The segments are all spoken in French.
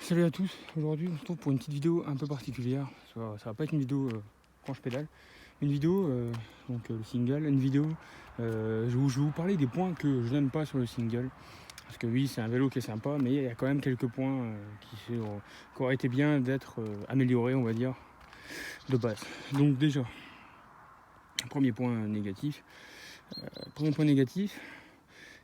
Salut à tous, aujourd'hui on se retrouve pour une petite vidéo un peu particulière. Ça va pas être une vidéo quand je pédale, une vidéo, le single, une vidéo où je vais vous parler des points que je n'aime pas sur le single. Parce que oui, c'est un vélo qui est sympa, mais il y a quand même quelques points qui auraient été bien d'être améliorés, on va dire, de base. Donc déjà, premier point négatif. Premier point négatif,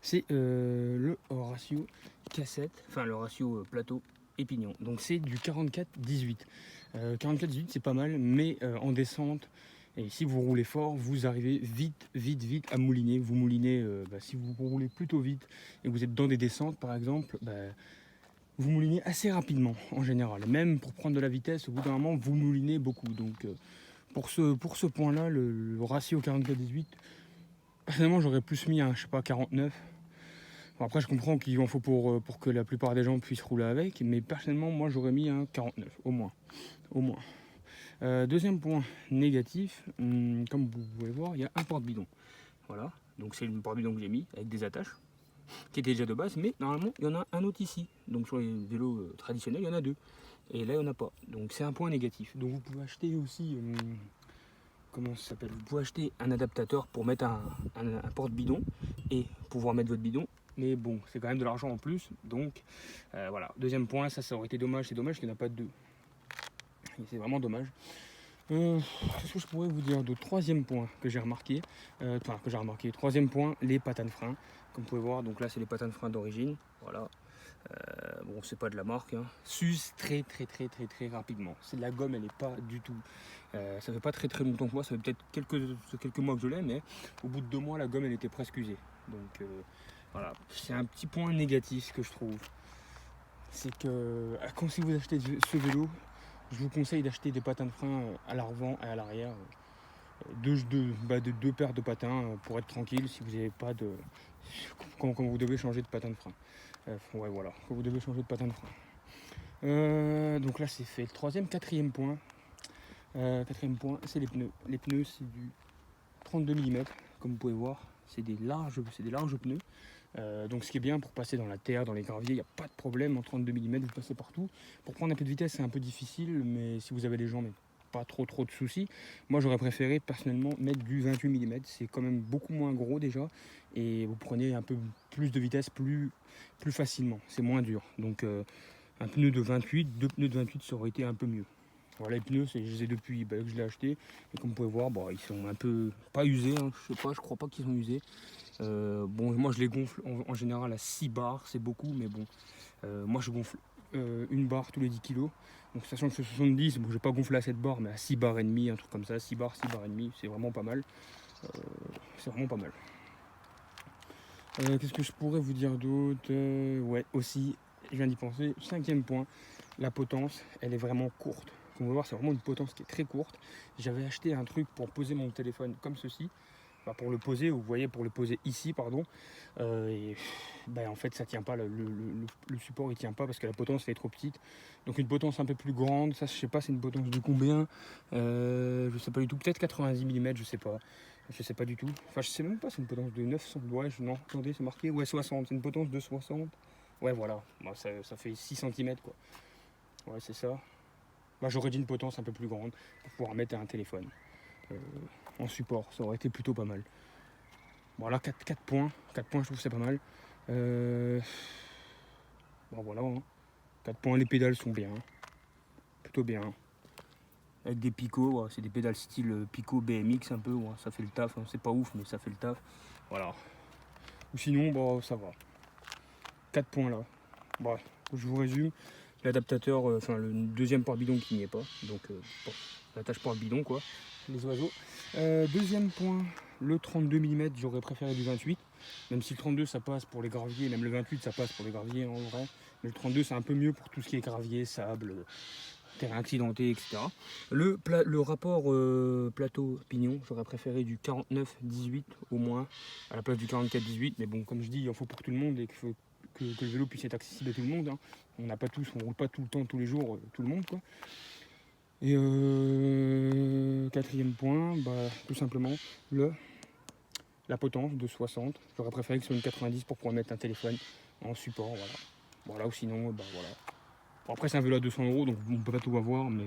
c'est le ratio cassette, enfin le ratio plateau et pignon. Donc c'est du 44-18. 44-18 c'est pas mal, mais en descente, et si vous roulez fort, vous arrivez vite à mouliner. Vous moulinez, si vous roulez plutôt vite et vous êtes dans des descentes par exemple, vous moulinez assez rapidement en général. Même pour prendre de la vitesse, au bout d'un moment, vous moulinez beaucoup. Donc pour ce point-là, le ratio 44-18, personnellement j'aurais plus mis un, je sais pas, 49. Bon, après, je comprends qu'il en faut pour que la plupart des gens puissent rouler avec, mais personnellement, moi, j'aurais mis un 49, au moins. Au moins. Deuxième point négatif, comme vous pouvez voir, il y a un porte-bidon. Voilà, donc c'est le porte-bidon que j'ai mis, avec des attaches, qui était déjà de base, mais normalement, il y en a un autre ici. Donc sur les vélos traditionnels, il y en a deux. Et là, il n'y en a pas. Donc c'est un point négatif. Donc vous pouvez acheter aussi... comment ça s'appelle, vous pouvez acheter un adaptateur pour mettre un porte-bidon et pouvoir mettre votre bidon, mais bon, c'est quand même de l'argent en plus, donc voilà. Deuxième point, ça aurait été dommage, c'est dommage qu'il n'y en a pas de deux, et c'est vraiment dommage. Qu'est-ce que je pourrais vous dire de troisième point que j'ai remarqué, troisième point, les patins de frein, comme vous pouvez voir. Donc là c'est les patins de frein d'origine, voilà. Bon, c'est pas de la marque, hein. S'use très rapidement. C'est de la gomme, elle n'est pas du tout. Ça fait pas très longtemps que moi, ça fait peut-être quelques mois que je l'ai, mais au bout de 2 mois, la gomme elle était presque usée. Donc voilà, c'est un petit point négatif que je trouve. C'est que quand si vous achetez ce vélo, je vous conseille d'acheter des patins de frein à l'avant et à l'arrière. Deux paires de patins pour être tranquille si vous n'avez pas de. Quand vous devez changer de patin de frein. Ouais, voilà, quand vous devez changer de patin de frein. Donc là, c'est fait. Le troisième, quatrième point, c'est les pneus. Les pneus, c'est du 32 mm, comme vous pouvez voir. C'est des larges pneus. Donc ce qui est bien pour passer dans la terre, dans les graviers, il n'y a pas de problème. En 32 mm, vous passez partout. Pour prendre un peu de vitesse, c'est un peu difficile, mais si vous avez des jambes, pas trop de soucis. Moi, j'aurais préféré personnellement mettre du 28 mm. C'est quand même beaucoup moins gros déjà, et vous prenez un peu plus de vitesse plus facilement. C'est moins dur. Donc un pneu de 28, deux pneus de 28, ça aurait été un peu mieux. Voilà, les pneus, je les ai depuis que je l'ai acheté. Et comme vous pouvez voir, ils sont un peu pas usés. Hein, je crois pas qu'ils sont usés. Bon, moi je les gonfle en général à 6 bars, c'est beaucoup, mais bon, moi je gonfle une barre tous les 10 kg. Donc sachant que c'est 70, bon, je vais pas gonfler à 7 barres, mais à 6 barres et demi, un truc comme ça, 6 barres et demi, c'est vraiment pas mal. C'est vraiment pas mal. Qu'est-ce que je pourrais vous dire d'autre? Ouais, aussi, je viens d'y penser. Cinquième point, la potence, elle est vraiment courte. Comme vous pouvez voir, c'est vraiment une potence qui est très courte. J'avais acheté un truc pour poser mon téléphone comme ceci. Pour le poser, vous voyez, pour le poser ici, pardon. En fait, ça tient pas, le support il tient pas parce que la potence elle est trop petite. Donc une potence un peu plus grande, ça je sais pas, c'est une potence de combien, je sais pas du tout, peut-être 90 mm, je sais pas du tout. Enfin, je sais même pas, c'est une potence de 900, ouais, non, attendez, c'est marqué, ouais, 60, c'est une potence de 60. Ouais, voilà, ça fait 6 cm quoi. Ouais, c'est ça. J'aurais dit une potence un peu plus grande pour pouvoir mettre un téléphone en support, ça aurait été plutôt pas mal. Bon, là 4 points, 4 points, je trouve que c'est pas mal. Voilà, hein. 4 points, les pédales sont bien, plutôt bien. Avec des picots, c'est des pédales style Pico BMX un peu, ça fait le taf, hein. C'est pas ouf, mais ça fait le taf. Voilà. Ou sinon, ça va. 4 points là. Je vous résume. L'adaptateur, le deuxième porte-bidon qui n'y est pas, donc l'attache porte-bidon quoi, les oiseaux. Deuxième point, le 32 mm, j'aurais préféré du 28, même si le 32 ça passe pour les graviers, même le 28 ça passe pour les graviers en vrai, mais le 32 c'est un peu mieux pour tout ce qui est gravier, sable, terrain accidenté, etc. Le rapport plateau-pignon, j'aurais préféré du 49-18 au moins, à la place du 44-18, mais bon, comme je dis, il en faut pour tout le monde et qu'il faut que le vélo puisse être accessible à tout le monde, hein. On roule pas tout le temps, tous les jours, tout le monde quoi. Et quatrième point, tout simplement la potence de 60. J'aurais préféré que ce soit une 90 pour pouvoir mettre un téléphone en support, voilà. Ou sinon, voilà. Bon, après c'est un vélo à 200 €, donc on peut pas tout avoir, mais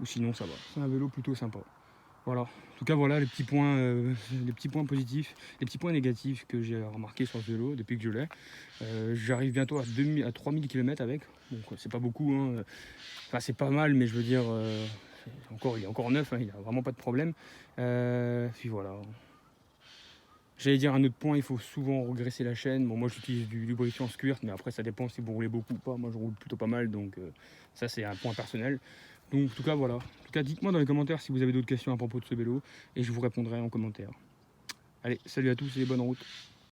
ou sinon ça va. C'est un vélo plutôt sympa. Voilà. En tout cas, voilà les petits points positifs, les petits points négatifs que j'ai remarqués sur ce vélo depuis que je l'ai. J'arrive bientôt à 3000 km avec, donc c'est pas beaucoup, hein. Enfin, c'est pas mal, mais je veux dire, il est encore neuf, hein, il a vraiment pas de problème. Puis voilà. J'allais dire un autre point, il faut souvent regresser la chaîne. Bon, moi j'utilise du lubrifiant Squirt, mais après ça dépend si vous roulez beaucoup ou pas. Moi je roule plutôt pas mal, donc ça c'est un point personnel. Donc en tout cas voilà. En tout cas dites-moi dans les commentaires si vous avez d'autres questions à propos de ce vélo et je vous répondrai en commentaire. Allez, salut à tous et bonne route.